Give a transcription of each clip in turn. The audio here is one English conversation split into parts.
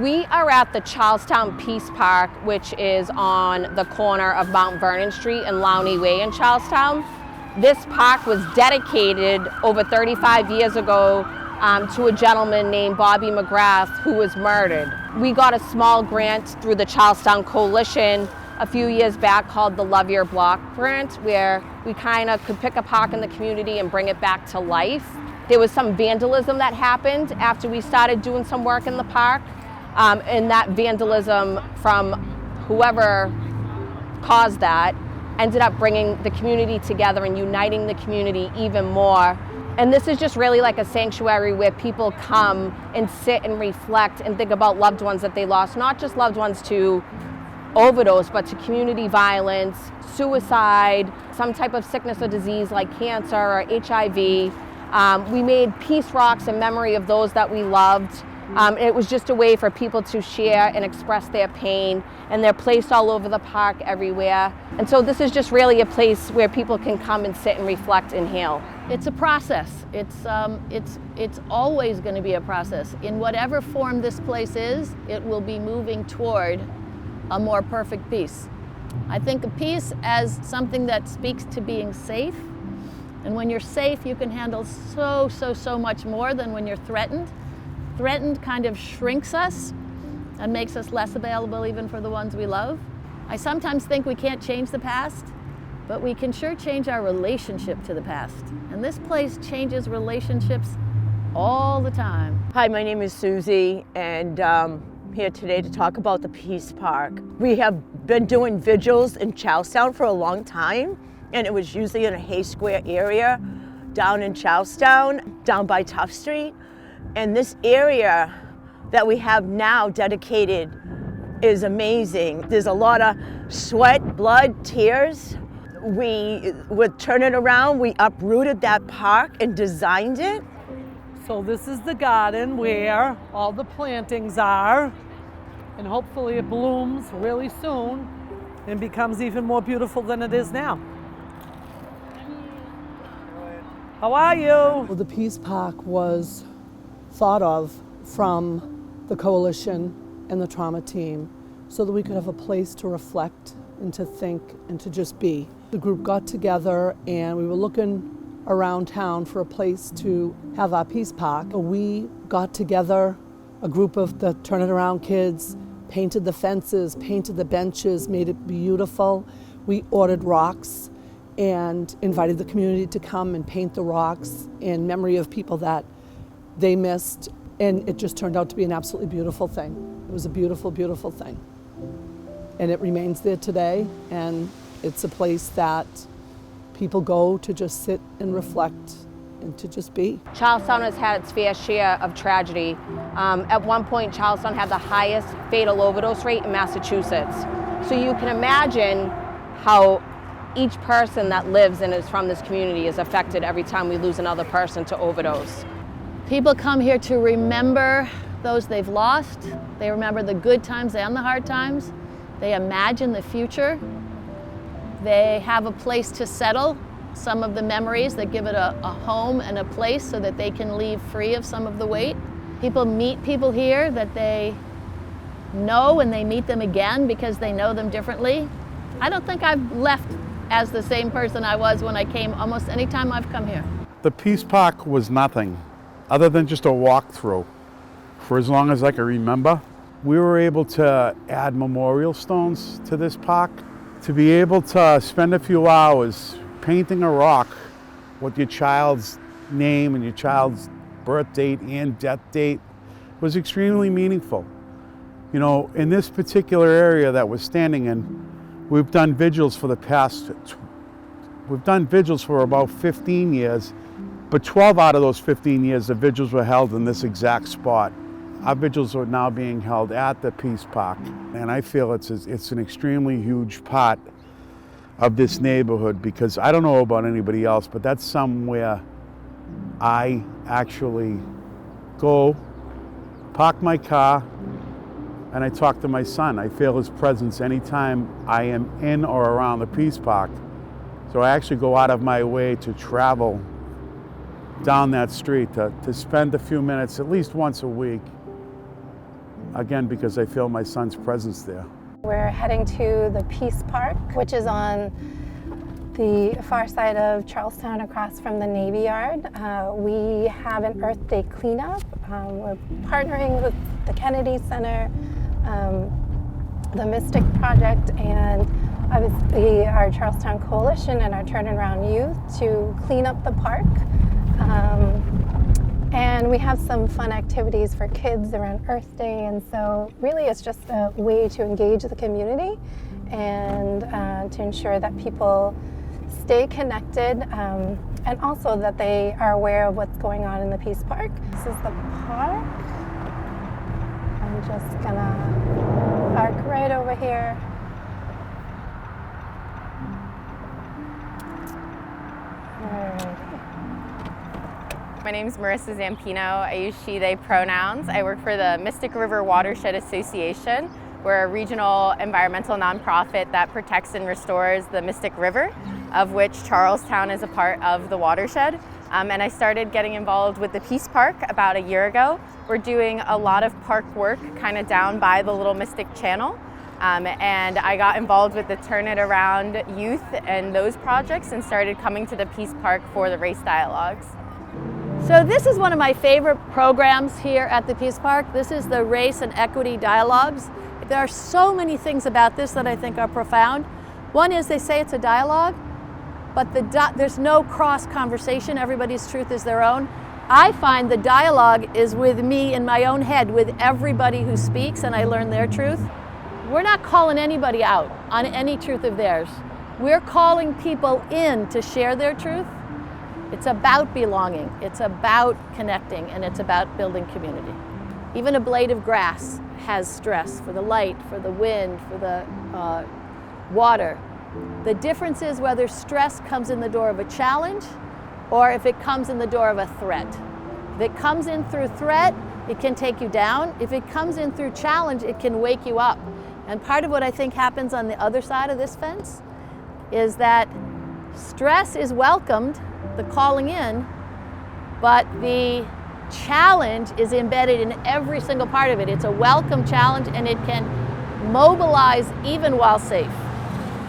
We are at the Charlestown Peace Park, which is on the corner of Mount Vernon Street and Lowney Way in Charlestown. This park was dedicated over 35 years ago to a gentleman named Bobby McGrath, who was murdered. We got a small grant through the Charlestown Coalition a few years back called the Love Your Block grant, where we kind of could pick a park in the community and bring it back to life. There was some vandalism that happened after we started doing some work in the park, and that vandalism from whoever caused that ended up bringing the community together and uniting the community even more. And this is just really like a sanctuary where people come and sit and reflect and think about loved ones that they lost, not just loved ones to overdose, but to community violence, suicide, some type of sickness or disease like cancer or HIV. We made peace rocks in memory of those that we loved. It was just a way for people to share and express their pain, and they're placed all over the park everywhere. And so this is just really a place where people can come and sit and reflect and heal. It's a process. It's always going to be a process. In whatever form this place is, it will be moving toward a more perfect peace. I think of peace as something that speaks to being safe. And when you're safe, you can handle so much more than when you're threatened. Threatened kind of shrinks us and makes us less available even for the ones we love. I sometimes think we can't change the past, but we can sure change our relationship to the past. And this place changes relationships all the time. Hi, my name is Susie, and I'm here today to talk about the Peace Park. We have been doing vigils in Charlestown for a long time, and it was usually in a Hay Square area down in Charlestown, down by Tuff Street. And this area that we have now dedicated is amazing. There's a lot of sweat, blood, tears. We would turn it around. We uprooted that park and designed it. So this is the garden where all the plantings are, and hopefully it blooms really soon and becomes even more beautiful than it is now. How are you? Well, the Peace Park was thought of from the coalition and the trauma team so that we could have a place to reflect and to think and to just be. The group got together and we were looking around town for a place to have our Peace Park. We got together, a group of the Turn It Around kids, painted the fences, painted the benches, made it beautiful. We ordered rocks and invited the community to come and paint the rocks in memory of people that they missed, and it just turned out to be an absolutely beautiful thing. It was a beautiful, beautiful thing. And it remains there today, and it's a place that people go to just sit and reflect and to just be. Charlestown has had its fair share of tragedy. At one point, Charlestown had the highest fatal overdose rate in Massachusetts. So you can imagine how each person that lives and is from this community is affected every time we lose another person to overdose. People come here to remember those they've lost. They remember the good times and the hard times. They imagine the future. They have a place to settle some of the memories that give it a home and a place so that they can leave free of some of the weight. People meet people here that they know, and they meet them again because they know them differently. I don't think I've left as the same person I was when I came almost any time I've come here. The Peace Park was nothing other than just a walkthrough for as long as I can remember. We were able to add memorial stones to this park. To be able to spend a few hours painting a rock with your child's name and your child's birth date and death date was extremely meaningful. You know, in this particular area that we're standing in, we've done vigils for about 15 years, but 12 out of those 15 years, the vigils were held in this exact spot. Our vigils are now being held at the Peace Park, and I feel it's an extremely huge part of this neighborhood, because I don't know about anybody else, but that's somewhere I actually go, park my car, and I talk to my son. I feel his presence anytime I am in or around the Peace Park. So I actually go out of my way to travel down that street to spend a few minutes, at least once a week, again, because I feel my son's presence there. We're heading to the Peace Park, which is on the far side of Charlestown across from the Navy Yard. We have an Earth Day cleanup. We're partnering with the Kennedy Center, the Mystic Project, and obviously our Charlestown Coalition and our Turnaround Youth to clean up the park. And we have some fun activities for kids around Earth Day, and so really it's just a way to engage the community and to ensure that people stay connected and also that they are aware of what's going on in the Peace Park. This is the park. I'm just gonna park right over here. Alrighty. My name is Marissa Zampino. I use she, they pronouns. I work for the Mystic River Watershed Association. We're a regional environmental nonprofit that protects and restores the Mystic River, of which Charlestown is a part of the watershed. And I started getting involved with the Peace Park about a year ago. We're doing a lot of park work kind of down by the Little Mystic Channel. And I got involved with the Turn It Around youth and those projects and started coming to the Peace Park for the race dialogues. So this is one of my favorite programs here at the Peace Park. This is the Race and Equity Dialogues. There are so many things about this that I think are profound. One is they say it's a dialogue, but there's no cross conversation. Everybody's truth is their own. I find the dialogue is with me in my own head, with everybody who speaks, and I learn their truth. We're not calling anybody out on any truth of theirs. We're calling people in to share their truth. It's about belonging, it's about connecting, and it's about building community. Even a blade of grass has stress for the light, for the wind, for the water. The difference is whether stress comes in the door of a challenge or if it comes in the door of a threat. If it comes in through threat, it can take you down. If it comes in through challenge, it can wake you up. And part of what I think happens on the other side of this fence is that stress is welcomed, the calling in, but the challenge is embedded in every single part of it. It's a welcome challenge, and it can mobilize even while safe.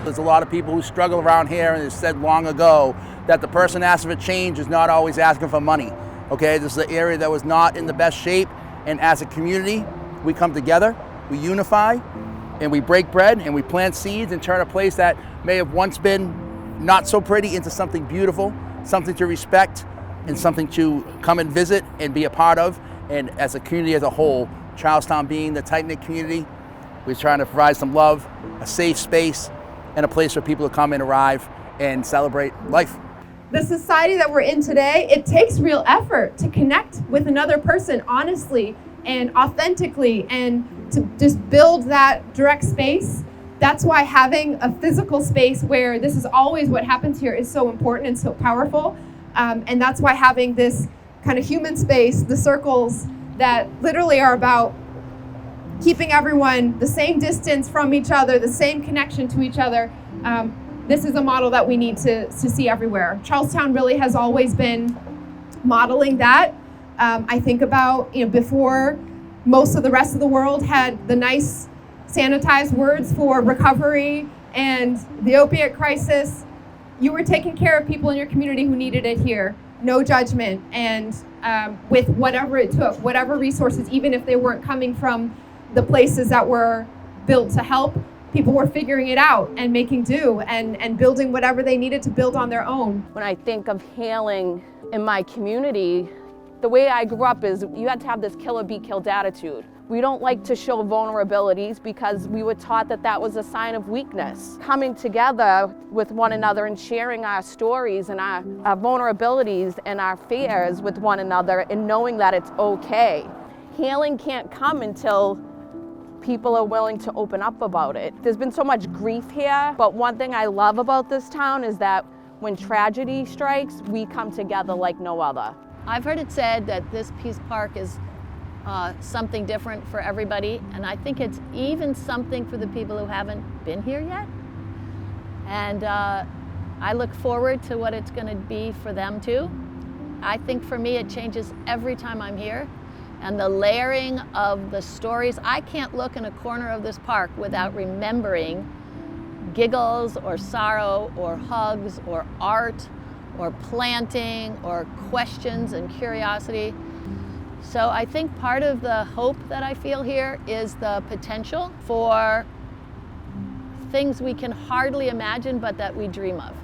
There's a lot of people who struggle around here, and it's said long ago that the person asking for change is not always asking for money. Okay, this is an area that was not in the best shape, and as a community, we come together, we unify, and we break bread, and we plant seeds and turn a place that may have once been not so pretty into something beautiful, something to respect, and something to come and visit and be a part of. And as a community as a whole, Charlestown being the tight-knit community, we're trying to provide some love, a safe space, and a place for people to come and arrive and celebrate life. The society that we're in today, it takes real effort to connect with another person honestly and authentically and to just build that direct space. That's why having a physical space where this is always what happens here is so important and so powerful. And that's why having this kind of human space, the circles that literally are about keeping everyone the same distance from each other, the same connection to each other, this is a model that we need to see everywhere. Charlestown really has always been modeling that. I think about, before most of the rest of the world had the nice sanitized words for recovery and the opiate crisis, you were taking care of people in your community who needed it here. No judgment, and with whatever it took, whatever resources, even if they weren't coming from the places that were built to help, people were figuring it out and making do and building whatever they needed to build on their own. When I think of healing in my community, the way I grew up is you had to have this kill or be killed attitude. We don't like to show vulnerabilities because we were taught that that was a sign of weakness. Coming together with one another and sharing our stories and our vulnerabilities and our fears with one another and knowing that it's okay. Healing can't come until people are willing to open up about it. There's been so much grief here, but one thing I love about this town is that when tragedy strikes, we come together like no other. I've heard it said that this Peace Park is something different for everybody, and I think it's even something for the people who haven't been here yet. And I look forward to what it's going to be for them too. I think for me it changes every time I'm here. and the layering of the stories. I can't look in a corner of this park without remembering giggles or sorrow or hugs or art or planting or questions and curiosity. So I think part of the hope that I feel here is the potential for things we can hardly imagine but that we dream of.